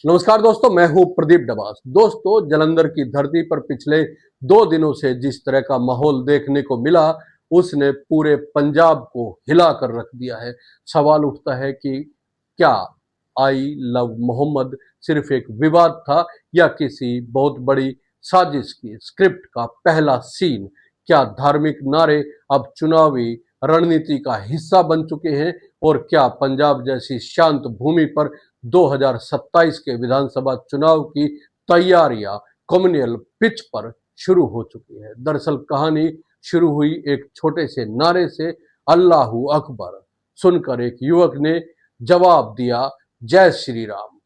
नमस्कार दोस्तों, मैं हूं प्रदीप डबास। दोस्तों, जालंधर की धरती पर पिछले 2 दिनों से जिस तरह का माहौल देखने को मिला, उसने पूरे पंजाब को हिला कर रख दिया है। सवाल उठता है कि क्या आई लव मोहम्मद सिर्फ एक विवाद था या किसी बहुत बड़ी साजिश की स्क्रिप्ट का पहला सीन? क्या धार्मिक नारे अब चुनावी रणनीति का हिस्सा बन चुके हैं? और क्या पंजाब जैसी शांत भूमि पर 2027 के विधानसभा चुनाव की तैयारियां कम्युनल पिच पर शुरू हो चुकी है? दरअसल कहानी शुरू हुई एक छोटे से नारे से, अल्लाहू अकबर। सुनकर एक युवक ने जवाब दिया, जय श्री राम।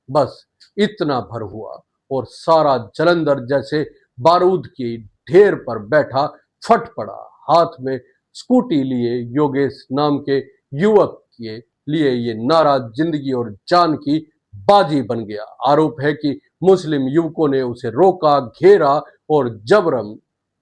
बस इतना भर हुआ और सारा जलंधर जैसे बारूद की ढेर पर बैठा फट पड़ा। हाथ में स्कूटी लिए योगेश नाम के युवक के लिए ये नारा जिंदगी और जान की बाजी बन गया। आरोप है कि मुस्लिम युवकों ने उसे रोका, घेरा और जबरन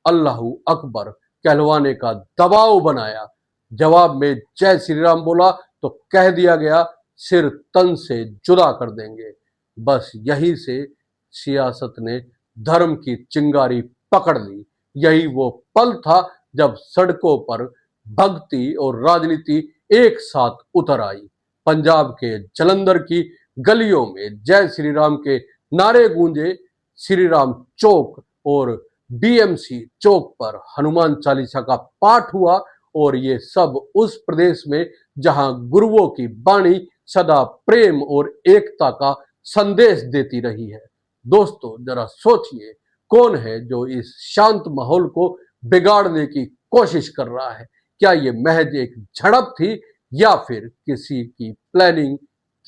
अल्लाहू अकबर कहलवाने का दबाव बनाया। जवाब में जय श्री राम बोला तो कह दिया गया, सिर तन से जुदा कर देंगे। बस यहीं से सियासत ने धर्म की चिंगारी पकड़ ली। यही वो पल था जब सड़कों पर भक्ति और राजनीति एक साथ उतर आई। पंजाब के जलंधर की गलियों में जय श्री राम के नारे गूंजे। श्री राम चौक और बीएमसी चौक पर हनुमान चालीसा का पाठ हुआ। और ये सब उस प्रदेश में जहां गुरुओं की वाणी सदा प्रेम और एकता का संदेश देती रही है। दोस्तों, जरा सोचिए, कौन है जो इस शांत माहौल को बिगाड़ने की कोशिश कर रहा है? क्या ये महज एक झड़प थी या फिर किसी की प्लानिंग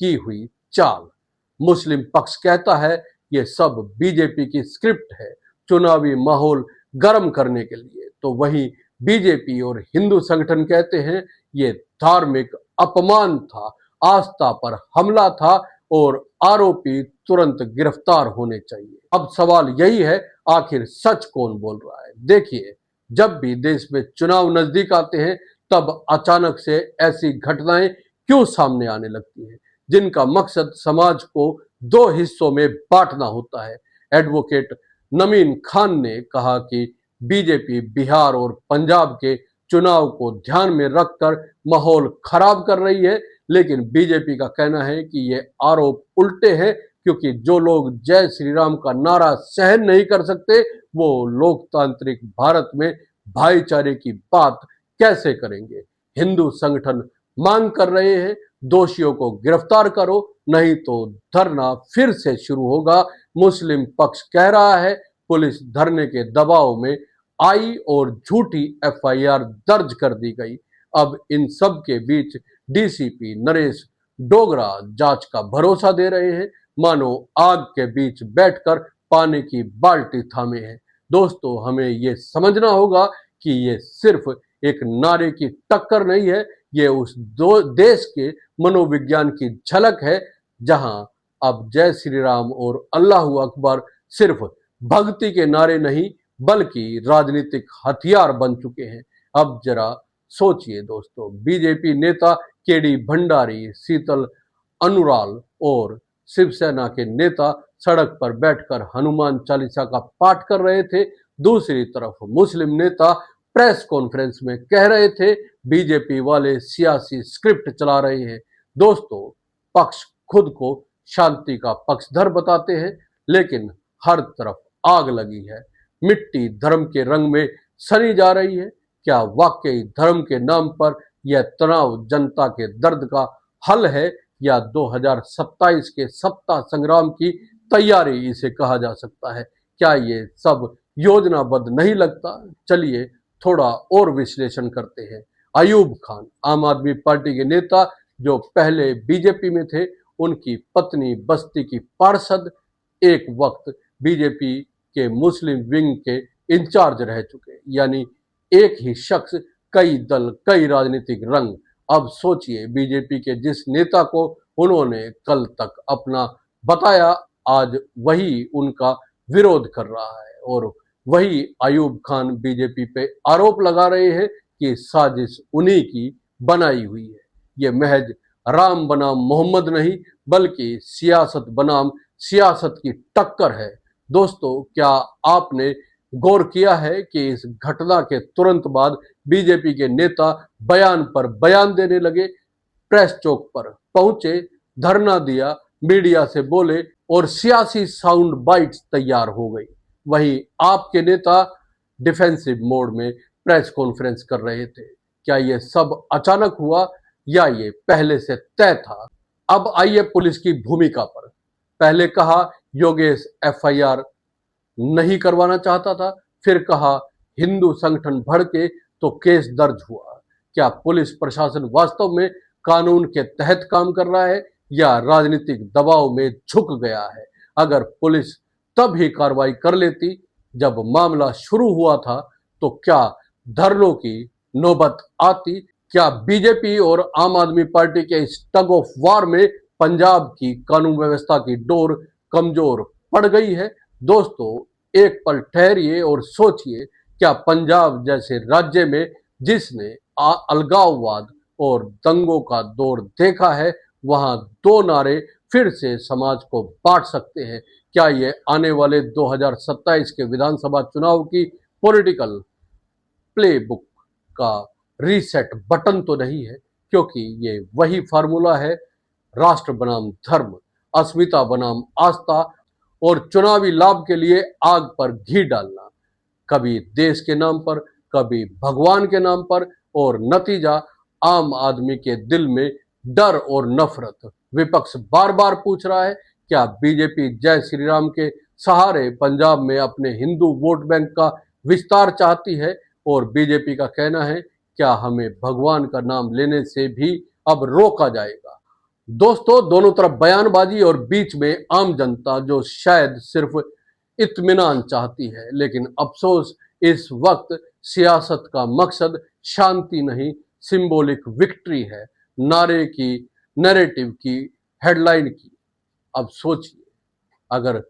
की हुई चाल? मुस्लिम पक्ष कहता है ये सब बीजेपी की स्क्रिप्ट है, चुनावी माहौल गर्म करने के लिए। तो वहीं बीजेपी और हिंदू संगठन कहते हैं ये धार्मिक अपमान था, आस्था पर हमला था और आरोपी तुरंत गिरफ्तार होने चाहिए। अब सवाल यही है, आखिर सच कौन बोल रहा है? देखिए, जब भी देश में चुनाव नजदीक आते हैं तब अचानक से ऐसी घटनाएं क्यों सामने आने लगती हैं जिनका मकसद समाज को दो हिस्सों में बांटना होता है। एडवोकेट नमीन खान ने कहा कि बीजेपी बिहार और पंजाब के चुनाव को ध्यान में रखकर माहौल खराब कर रही है, लेकिन बीजेपी का कहना है कि ये आरोप उल्टे हैं, क्योंकि जो लोग जय श्री राम का नारा सहन नहीं कर सकते वो लोकतांत्रिक भारत में भाईचारे की बात कैसे करेंगे? हिंदू संगठन मांग कर रहे हैं, दोषियों को गिरफ्तार करो, नहीं तो धरना फिर से शुरू होगा। मुस्लिम पक्ष कह रहा है पुलिस धरने के दबाव में आई और झूठी एफआईआर दर्ज कर दी गई। अब इन सब के बीच डीसीपी नरेश डोगरा जांच का भरोसा दे रहे हैं, मानो आग के बीच बैठकर पानी की बाल्टी थामे हैं। दोस्तों, हमें ये समझना होगा कि ये सिर्फ एक नारे की टक्कर नहीं है, ये उस दो देश के मनोविज्ञान की झलक है जहां अब जय श्री राम और अल्लाहू अकबर सिर्फ भक्ति के नारे नहीं बल्कि राजनीतिक हथियार बन चुके हैं। अब जरा सोचिए दोस्तों, बीजेपी नेता केडी भंडारी, शीतल अनुराल और शिवसेना के नेता सड़क पर बैठकर हनुमान चालीसा का पाठ कर रहे थे। दूसरी तरफ मुस्लिम नेता प्रेस कॉन्फ्रेंस में कह रहे थे बीजेपी वाले सियासी स्क्रिप्ट चला रहे हैं। दोस्तों, पक्ष खुद को शांति का पक्षधर बताते हैं, लेकिन हर तरफ आग लगी है। मिट्टी धर्म के रंग में सनी जा रही है। क्या वाकई धर्म के नाम पर यह तनाव जनता के दर्द का हल है या 2027 के सत्ता संग्राम की तैयारी इसे कहा जा सकता है? क्या ये सब योजनाबद्ध नहीं लगता? चलिए थोड़ा और विश्लेषण करते हैं। अयूब खान, आम आदमी पार्टी के नेता जो पहले बीजेपी में थे, उनकी पत्नी बस्ती की पार्षद, एक वक्त बीजेपी के मुस्लिम विंग के इंचार्ज रह चुके। यानी एक ही शख्स, कई दल, कई राजनीतिक रंग। अब सोचिए, बीजेपी के जिस नेता को उन्होंने कल तक अपना बताया, आज वही उनका विरोध कर रहा है। और वही अयूब खान बीजेपी पे आरोप लगा रहे हैं कि साजिश उन्हीं की बनाई हुई है। ये महज राम बनाम मोहम्मद नहीं, बल्कि सियासत बनाम सियासत की टक्कर है। दोस्तों, क्या आपने गौर किया है कि इस घटना के तुरंत बाद बीजेपी के नेता बयान पर बयान देने लगे, प्रेस चौक पर पहुंचे, धरना दिया, मीडिया से बोले और सियासी साउंड बाइट्स तैयार हो गई। वहीं आपके नेता डिफेंसिव मोड में प्रेस कॉन्फ्रेंस कर रहे थे। क्या ये सब अचानक हुआ या ये पहले से तय था? अब आइए पुलिस की भूमिका पर। पहले कहा योगेश एफआईआर नहीं करवाना चाहता था, फिर कहा हिंदू संगठन भड़के तो केस दर्ज हुआ। क्या पुलिस प्रशासन वास्तव में कानून के तहत काम कर रहा है या राजनीतिक दबाव में झुक गया है? अगर पुलिस तब ही कार्रवाई कर लेती जब मामला शुरू हुआ था, तो क्या धरनों की नौबत आती? क्या बीजेपी और आम आदमी पार्टी के इस टग ऑफ वार में पंजाब की कानून व्यवस्था की डोर कमजोर पड़ गई है? दोस्तों, एक पल ठहरिए और सोचिए, क्या पंजाब जैसे राज्य में जिसने अलगाववाद और दंगों का दौर देखा है, वहां दो नारे फिर से समाज को बांट सकते हैं? क्या ये आने वाले 2027 के विधानसभा चुनाव की पॉलिटिकल प्लेबुक का रीसेट बटन तो नहीं है? क्योंकि ये वही फार्मूला है, राष्ट्र बनाम धर्म, अस्मिता बनाम आस्था और चुनावी लाभ के लिए आग पर घी डालना, कभी देश के नाम पर, कभी भगवान के नाम पर, और नतीजा आम आदमी के दिल में डर और नफरत। विपक्ष बार बार पूछ रहा है, क्या बीजेपी जय श्री राम के सहारे पंजाब में अपने हिंदू वोट बैंक का विस्तार चाहती है? और बीजेपी का कहना है, क्या हमें भगवान का नाम लेने से भी अब रोका जाएगा? दोस्तों, दोनों तरफ बयानबाजी और बीच में आम जनता जो शायद सिर्फ इत्मीनान चाहती है। लेकिन अफसोस, इस वक्त सियासत का मकसद शांति नहीं, सिंबॉलिक विक्ट्री है, नारे की, नैरेटिव की, हेडलाइन की। अब सोचिए, अगर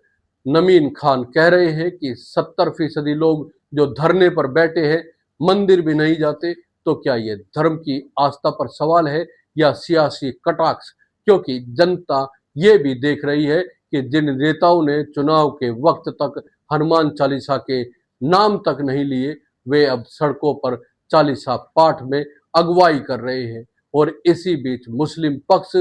नमीन खान कह रहे हैं कि 70% लोग जो धरने पर बैठे हैं मंदिर भी नहीं जाते, तो क्या ये धर्म की आस्था पर सवाल है या सियासी कटाक्ष? क्योंकि जनता ये भी देख रही है कि जिन नेताओं ने चुनाव के वक्त तक हनुमान चालीसा के नाम तक नहीं लिए, वे अब सड़कों पर चालीसा पाठ में अगुवाई कर रहे हैं। और इसी बीच मुस्लिम पक्ष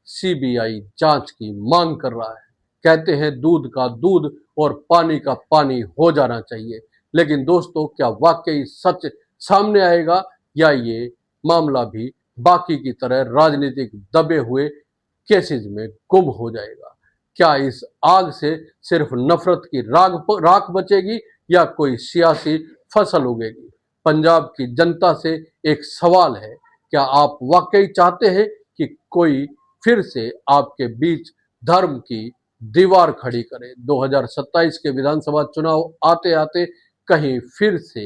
सीबीआई जांच की मांग कर रहा है। कहते हैं दूध का दूध और पानी का पानी हो जाना चाहिए। लेकिन दोस्तों, क्या वाकई सच सामने आएगा या ये मामला भी बाकी की तरह राजनीतिक दबे हुए केसेस में गुम हो जाएगा? क्या इस आग से सिर्फ नफरत की राख बचेगी या कोई सियासी फसल उगेगी? पंजाब की जनता से एक सवाल है, क्या आप वाकई चाहते हैं कि कोई फिर से आपके बीच धर्म की दीवार खड़ी करे? 2027 के विधानसभा चुनाव आते आते कहीं फिर से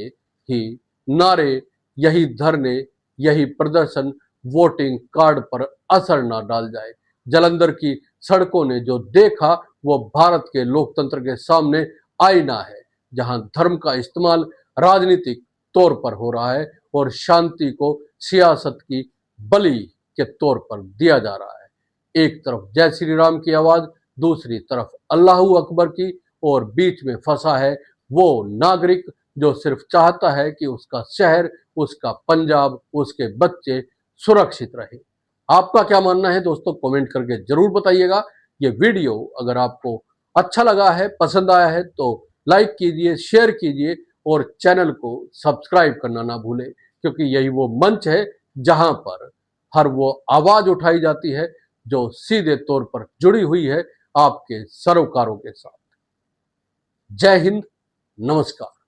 ही नारे, यही धरने, यही प्रदर्शन वोटिंग कार्ड पर असर ना डाल जाए। जालंधर की सड़कों ने जो देखा वो भारत के लोकतंत्र के सामने आईना है, जहां धर्म का इस्तेमाल राजनीतिक तौर पर हो रहा है और शांति को सियासत की बलि के तौर पर दिया जा रहा है। एक तरफ जय श्री राम की आवाज, दूसरी तरफ अल्लाह अकबर की, और बीच में फंसा है वो नागरिक जो सिर्फ चाहता है कि उसका शहर, उसका पंजाब, उसके बच्चे सुरक्षित रहे। आपका क्या मानना है दोस्तों? कमेंट करके जरूर बताइएगा। ये वीडियो अगर आपको अच्छा लगा है, पसंद आया है, तो लाइक कीजिए, शेयर कीजिए और चैनल को सब्सक्राइब करना ना भूलें, क्योंकि यही वो मंच है जहां पर हर वो आवाज उठाई जाती है जो सीधे तौर पर जुड़ी हुई है आपके सरोकारों के साथ। जय हिंद, नमस्कार।